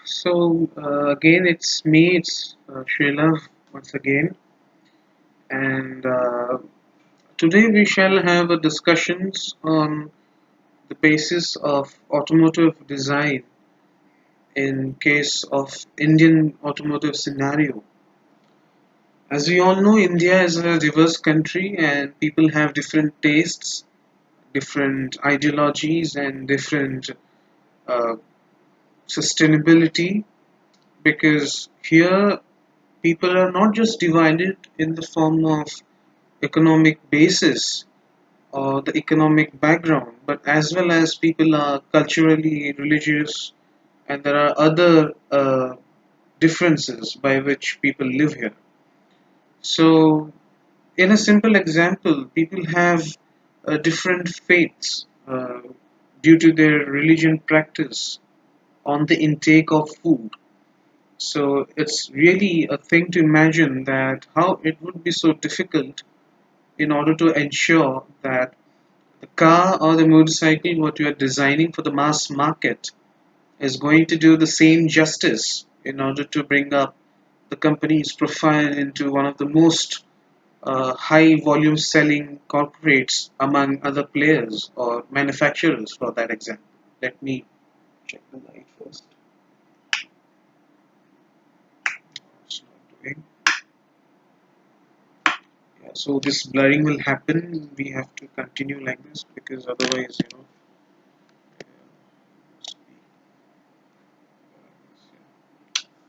Again, it's me, it's Shrilav once again, and today we shall have a discussions on the basis of automotive design in case of Indian automotive scenario. As we all know, India is a diverse country and people have different tastes, different ideologies, and different uh, sustainability because here people are not just divided in the form of economic basis or the economic background, but as well as people are culturally religious, and there are other differences by which people live here. So, in a simple example, people have different faiths due to their religion practice on the intake of food. So it's really a thing to imagine that how it would be so difficult in order to ensure that the car or the motorcycle what you are designing for the mass market is going to do the same justice in order to bring up the company's profile into one of the most high volume selling corporates among other players or manufacturers for that example. Let me check the light first. It's not doing. Yeah, so this blurring will happen. We have to continue like this because otherwise,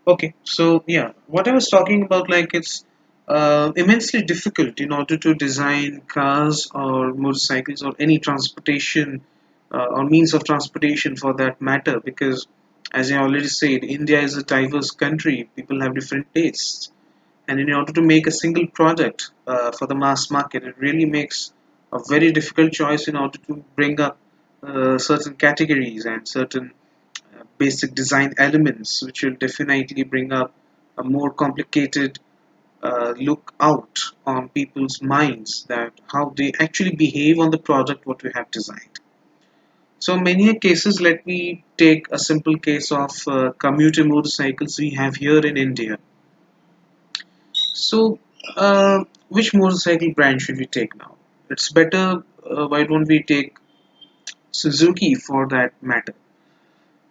okay, so yeah, what I was talking about, like it's immensely difficult in order to design cars or motorcycles or any transportation or means of transportation for that matter, because as I already said, India is a diverse country. People have different tastes, and in order to make a single product for the mass market, it really makes a very difficult choice in order to bring up certain categories and certain basic design elements, which will definitely bring up a more complicated look out on people's minds that how they actually behave on the product what we have designed. So many a cases, let me take a simple case of commuter motorcycles we have here in India. So which motorcycle brand should we take now? It's better, why don't we take Suzuki for that matter?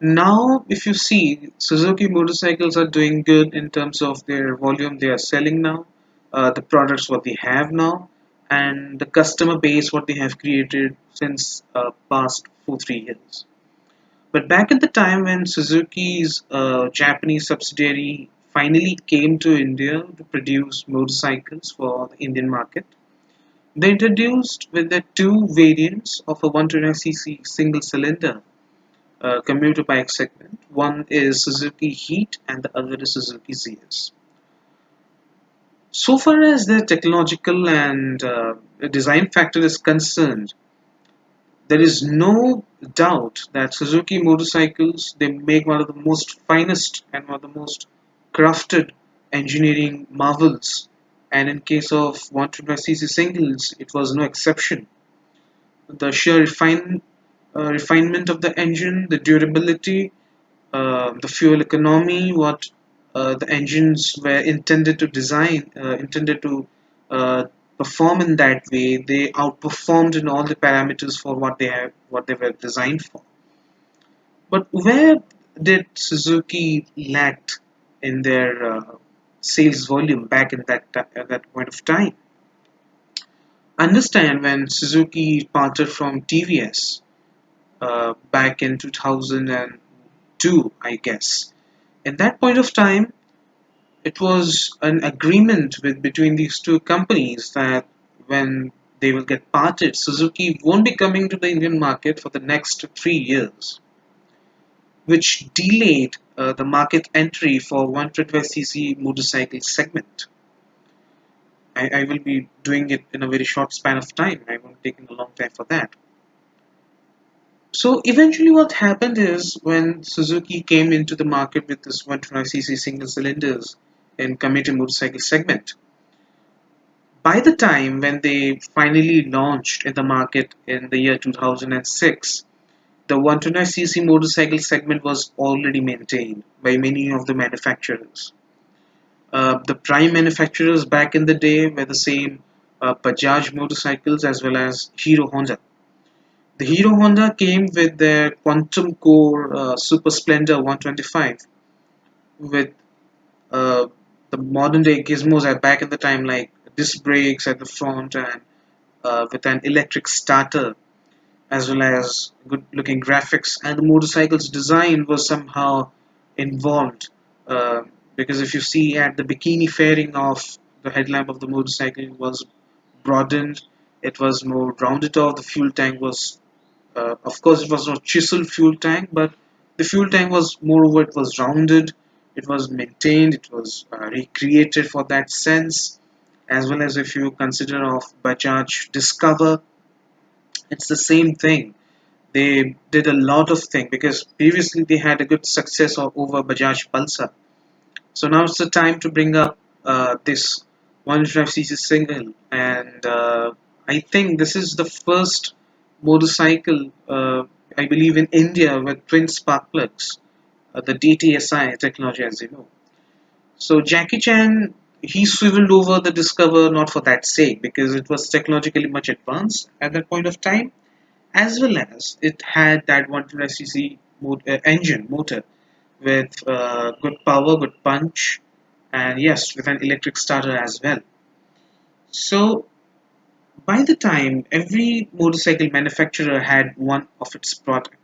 Now, if you see, Suzuki motorcycles are doing good in terms of their volume they are selling now, the products what they have now, and the customer base what they have created since past 3 years. But back at the time when Suzuki's Japanese subsidiary finally came to India to produce motorcycles for the Indian market, they introduced with the two variants of a 120cc single cylinder commuter bike segment. One is Suzuki Heat and the other is Suzuki Zeus. So far as the technological and design factor is concerned, there is no doubt that Suzuki motorcycles they make one of the most finest and one of the most crafted engineering marvels. And in case of 125cc singles, it was no exception. The sheer refinement of the engine, the durability, the fuel economy, what the engines were intended to design, intended to uh, perform in that way, they outperformed in all the parameters for what they were designed for. But where did Suzuki lacked in their sales volume back in at that point of time? Understand when Suzuki parted from TVS back in 2002, I guess. At that point of time, it was an agreement with between these two companies that when they will get parted, Suzuki won't be coming to the Indian market for the next 3 years, which delayed the market entry for 125cc motorcycle segment. I will be doing it in a very short span of time. I won't take a long time for that. So eventually, what happened is when Suzuki came into the market with this 125cc single cylinders in commuter motorcycle segment, by the time when they finally launched in the market in the year 2006, The 125cc motorcycle segment was already maintained by many of the manufacturers. The prime manufacturers back in the day were the same Bajaj motorcycles as well as Hero Honda. The Hero Honda came with their Quantum Core Super Splendor 125 with uh, the modern day gizmos at back in the time, like disc brakes at the front and with an electric starter as well as good looking graphics. And the motorcycle's design was somehow involved uh, because if you see at the bikini fairing of the headlamp of the motorcycle, it was broadened, it was more rounded off. The fuel tank was, of course, it was not chiseled fuel tank, but the fuel tank was moreover, it was rounded, it was maintained, it was recreated for that sense. As well as if you consider of Bajaj Discover, it's the same thing. They did a lot of things because previously they had a good success over Bajaj Pulsar. So now it's the time to bring up this 125cc single, and I think this is the first motorcycle, I believe, in India with twin spark plugs, the DTSI technology, as you know. So Jackie Chan, he swiveled over the Discover not for that sake, because it was technologically much advanced at that point of time, as well as it had that 125cc engine motor with good power, good punch, and yes, with an electric starter as well. So by the time every motorcycle manufacturer had one of its product,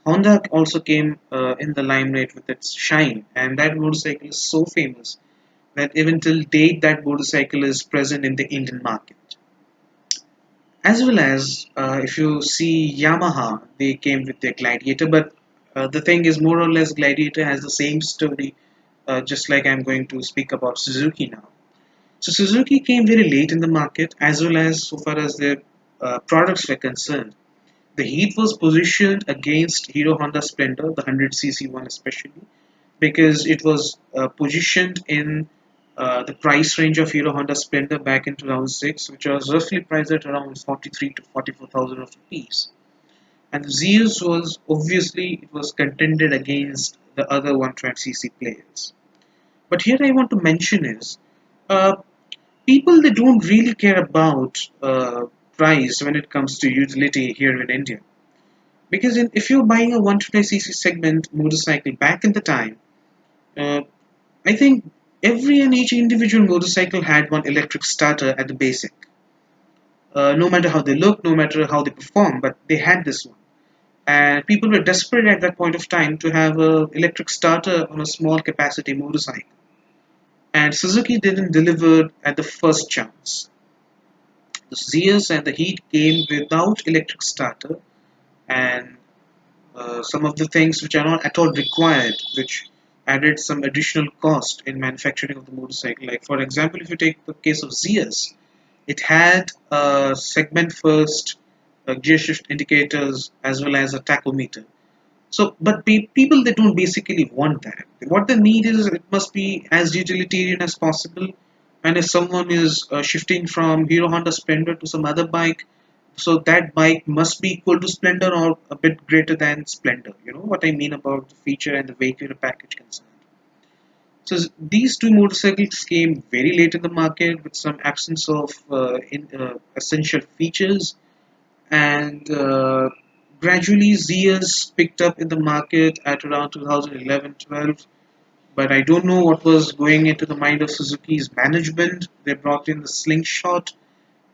Honda also came in the limelight with its Shine, and that motorcycle is so famous that even till date that motorcycle is present in the Indian market. As well as if you see Yamaha, they came with their Gladiator, but the thing is more or less Gladiator has the same story, just like I'm going to speak about Suzuki now. So Suzuki came very late in the market, as well as so far as their products were concerned. The Heat was positioned against Hero Honda Splendor, the 100cc one especially, because it was positioned in the price range of Hero Honda Splendor back in 2006, which was roughly priced at around 43 to 44,000 rupees. And the Zeus was obviously it was contended against the other 120cc players. But here I want to mention is uh, people they don't really care about price when it comes to utility here in India. Because if you're buying a 120cc segment motorcycle back in the time, uh, I think every and each individual motorcycle had one electric starter at the basic. No matter how they look, no matter how they perform, but they had this one. And people were desperate at that point of time to have a electric starter on a small capacity motorcycle. And Suzuki didn't deliver at the first chance. The Zeus and the Heat came without electric starter, and some of the things which are not at all required, which added some additional cost in manufacturing of the motorcycle. Like for example, if you take the case of Zeus, it had a segment first gear shift indicators as well as a tachometer. So, but people they don't basically want that. What they need is it must be as utilitarian as possible. And if someone is shifting from Hero Honda Splendor to some other bike, so that bike must be equal to Splendor or a bit greater than Splendor. You know what I mean about the feature and the vehicular package concerned. So these two motorcycles came very late in the market with some absence of essential features, and gradually Zeus picked up in the market at around 2011-12. But I don't know what was going into the mind of Suzuki's management. They brought in the slingshot,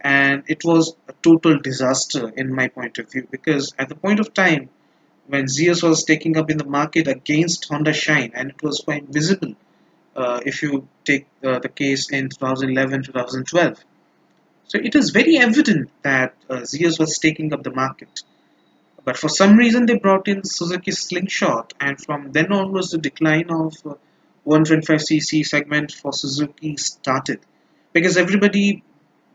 and it was a total disaster in my point of view, because at the point of time when Zeus was taking up in the market against Honda Shine, and it was quite visible if you take the case in 2011-2012. So it is very evident that Zeus was taking up the market. But for some reason, they brought in Suzuki Slingshot, and from then onwards, the decline of 125cc segment for Suzuki started. Because everybody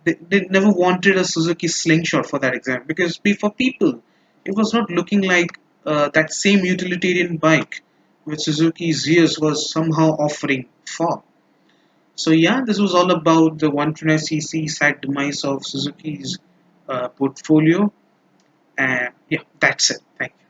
they never wanted a Suzuki Slingshot for that example. Because for people, it was not looking like that same utilitarian bike which Suzuki Zeus was somehow offering for. So yeah, this was all about the 125cc sad demise of Suzuki's portfolio. And yeah, that's it. Thank you.